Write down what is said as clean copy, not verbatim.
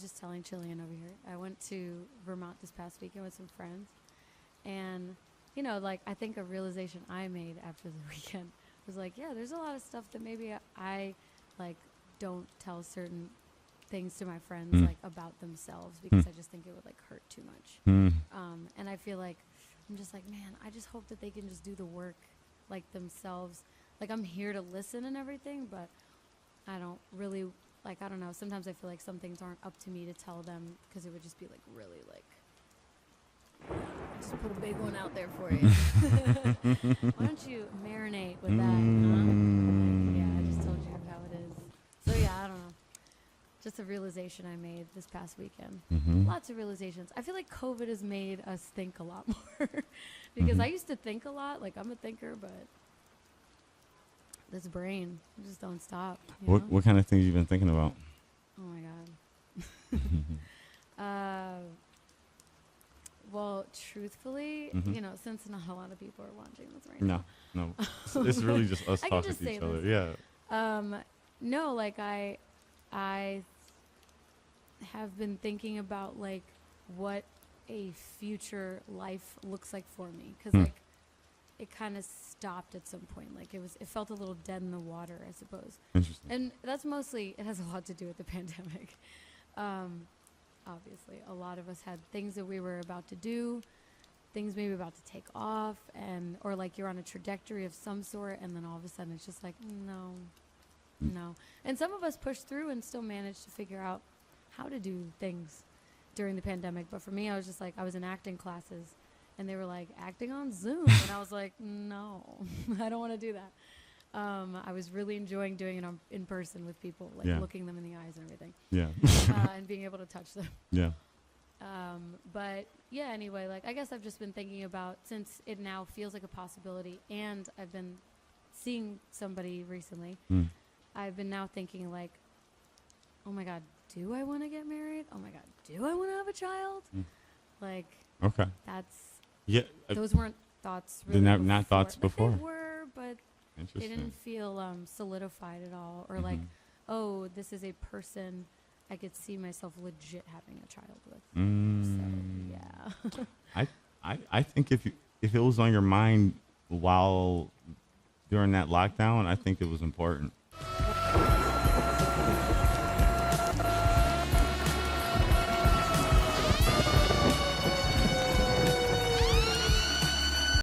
was just telling Chillian over here. I went to Vermont this past weekend with some friends. And, you know, like, I think a realization I made after the weekend was like, yeah, there's a lot of stuff that maybe I like, don't tell certain things to my friends, like, about themselves because I just think it would, like, hurt too much. And I feel like I'm just like, man, I just hope that they can just do the work, like, themselves. Like, I'm here to listen and everything, but I don't really, like, I don't know. Sometimes I feel like some things aren't up to me to tell them because it would just be, like, really, like, just put a big one out there for you. Why don't you marinate with that, Like, yeah, I just told you how it is. So, yeah, I don't know. Just a realization I made this past weekend. Lots of realizations. I feel like COVID has made us think a lot more. Because I used to think a lot. Like, I'm a thinker, but this brain, I just don't stop. What kind of things you been thinking about? Oh, my God. Well, truthfully, you know, since not a lot of people are watching this right now. No. It's really just us talking to each other. Yeah. No, like, I have been thinking about, like, what a future life looks like for me. Because, like, it kind of stopped at some point. Like, it felt a little dead in the water, I suppose. Interesting. And that's mostly, it has a lot to do with the pandemic. Obviously, a lot of us had things that we were about to do, things maybe about to take off, or like you're on a trajectory of some sort, and then all of a sudden it's just like, no. And some of us pushed through and still managed to figure out how to do things during the pandemic. But for me, I was just like, I was in acting classes, and they were like, acting on Zoom. And I was like, no, I don't want to do that. I was really enjoying doing it in person with people, like looking them in the eyes and everything. Yeah. And being able to touch them. Yeah. But yeah, anyway, like, I guess I've just been thinking about, since it now feels like a possibility, and I've been seeing somebody recently, I've been now thinking, like, oh my God, do I want to get married? Oh my God, do I want to have a child? Like, okay. Those weren't thoughts really not thoughts before. They were, but they didn't feel solidified at all, or like, oh, this is a person I could see myself legit having a child with. So yeah. I think if it was on your mind while during that lockdown, I think it was important.